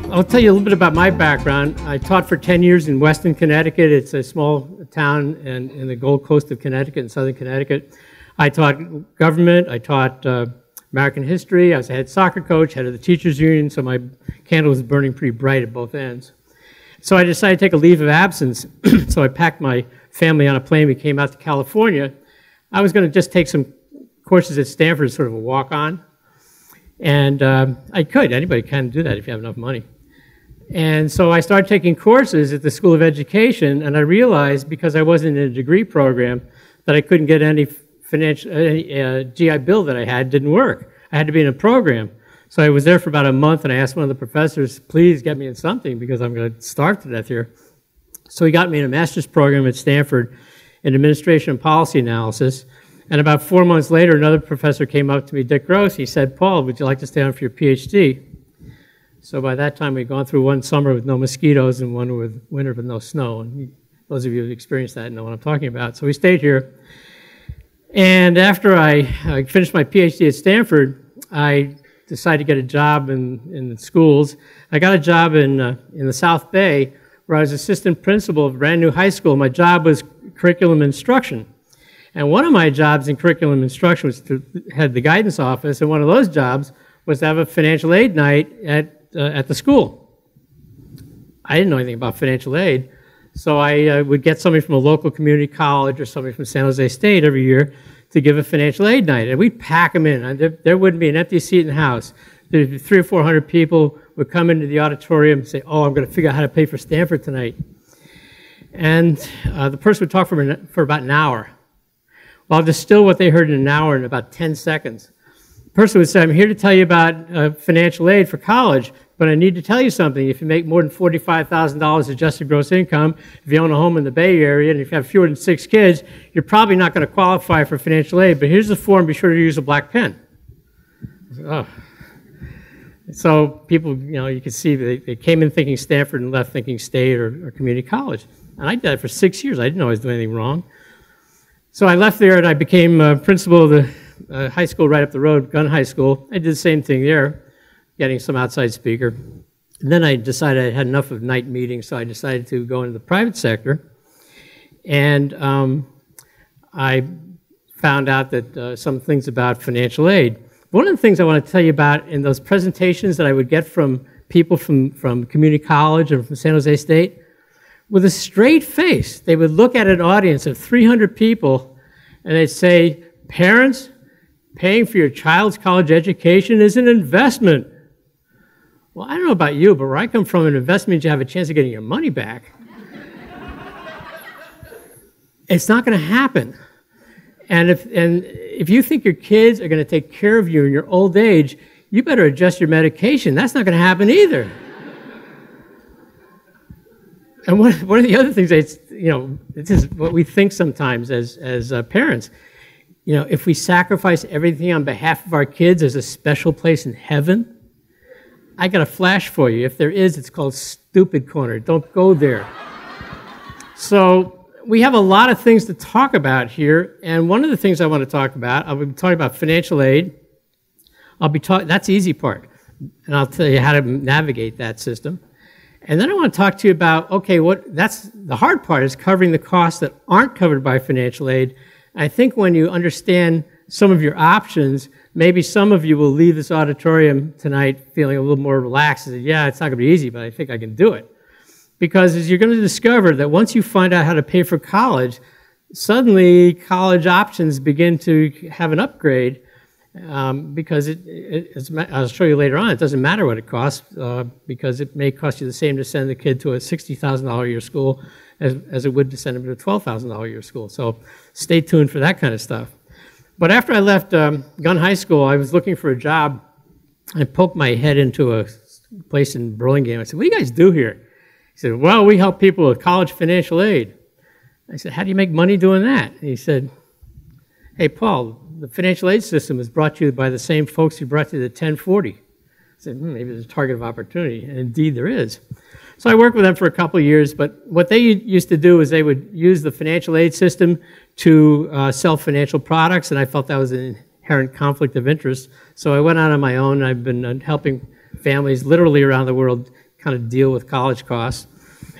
I'll tell you a little bit about my background. I taught for 10 years in Weston, Connecticut. It's a small town in the Gold Coast of Connecticut, in southern Connecticut. I taught government. I taught American history. I was a head soccer coach, head of the teachers union, so my candle was burning pretty bright at both ends. So I decided to take a leave of absence. So I packed my family on a plane. We came out to California. I was going to just take some courses at Stanford, sort of a walk-on. And I could. Anybody can do that if you have enough money. And so I started taking courses at the School of Education, and I realized, because I wasn't in a degree program, that I couldn't get any GI Bill that I had didn't work. I had to be in a program. So I was there for about a month, and I asked one of the professors, please get me in something, because I'm going to starve to death here. So he got me in a master's program at Stanford in administration and policy analysis. And about 4 months later, another professor came up to me, Dick Gross. He said, Paul, would you like to stay on for your PhD? So by that time, we'd gone through one summer with no mosquitoes and one winter with no snow. And those of you who've experienced that know what I'm talking about. So we stayed here. And after I finished my PhD at Stanford, I decided to get a job in the schools. I got a job in the South Bay, where I was assistant principal of a brand new high school. My job was curriculum instruction. And one of my jobs in curriculum instruction was to head the guidance office, and one of those jobs was to have a financial aid night at the school. I didn't know anything about financial aid, so I would get somebody from a local community college or somebody from San Jose State every year to give a financial aid night, and we'd pack them in. There wouldn't be an empty seat in the house. There'd be 300 or 400 people would come into the auditorium and say, oh, I'm going to figure out how to pay for Stanford tonight. And the person would talk for about an hour. Well, I'll distill what they heard in an hour in about 10 seconds. The person would say, I'm here to tell you about financial aid for college, but I need to tell you something. If you make more than $45,000 adjusted gross income, if you own a home in the Bay Area, and if you have fewer than 6 kids, you're probably not going to qualify for financial aid, but here's the form, be sure to use a black pen. Oh. So people, you can see they came in thinking Stanford and left thinking State or community college. And I did that for 6 years. I didn't know I was doing anything wrong. So I left there and I became principal of the high school right up the road, Gunn High School. I did the same thing there, getting some outside speaker. And then I decided I had enough of night meetings, so I decided to go into the private sector. And I found out that some things about financial aid. One of the things I want to tell you about in those presentations that I would get from people from community college and from San Jose State, with a straight face, they would look at an audience of 300 people and they'd say, parents, paying for your child's college education is an investment. Well, I don't know about you, but where I come from, an investment means you have a chance of getting your money back. It's not going to happen. And if you think your kids are going to take care of you in your old age, you better adjust your medication. That's not going to happen either. And one of the other things, this is what we think sometimes as parents. If we sacrifice everything on behalf of our kids, there's a special place in heaven. I got a flash for you. If there is, it's called Stupid Corner. Don't go there. So we have a lot of things to talk about here, and one of the things I want to talk about, I'll be talking about financial aid. That's the easy part, and I'll tell you how to navigate that system. And then I want to talk to you about, okay, that's the hard part, is covering the costs that aren't covered by financial aid. I think when you understand some of your options, maybe some of you will leave this auditorium tonight feeling a little more relaxed and say, yeah, it's not going to be easy, but I think I can do it. Because as you're going to discover that once you find out how to pay for college, suddenly college options begin to have an upgrade. Because I'll show you later on, it doesn't matter what it costs, because it may cost you the same to send the kid to a $60,000 a year school as it would to send him to a $12,000 a year school. So stay tuned for that kind of stuff. But after I left Gunn High School, I was looking for a job. I poked my head into a place in Burlingame. I said, what do you guys do here? He said, well, we help people with college financial aid. I said, how do you make money doing that? And he said, hey, Paul, the financial aid system is brought to you by the same folks who brought you the 1040. I said, maybe there's a target of opportunity, and indeed there is. So I worked with them for a couple of years, but what they used to do is they would use the financial aid system to sell financial products, and I felt that was an inherent conflict of interest. So I went out on my own. I've been helping families literally around the world kind of deal with college costs.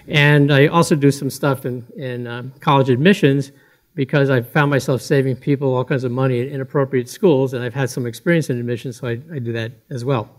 And I also do some stuff in college admissions, because I found myself saving people all kinds of money at inappropriate schools, and I've had some experience in admissions, so I do that as well.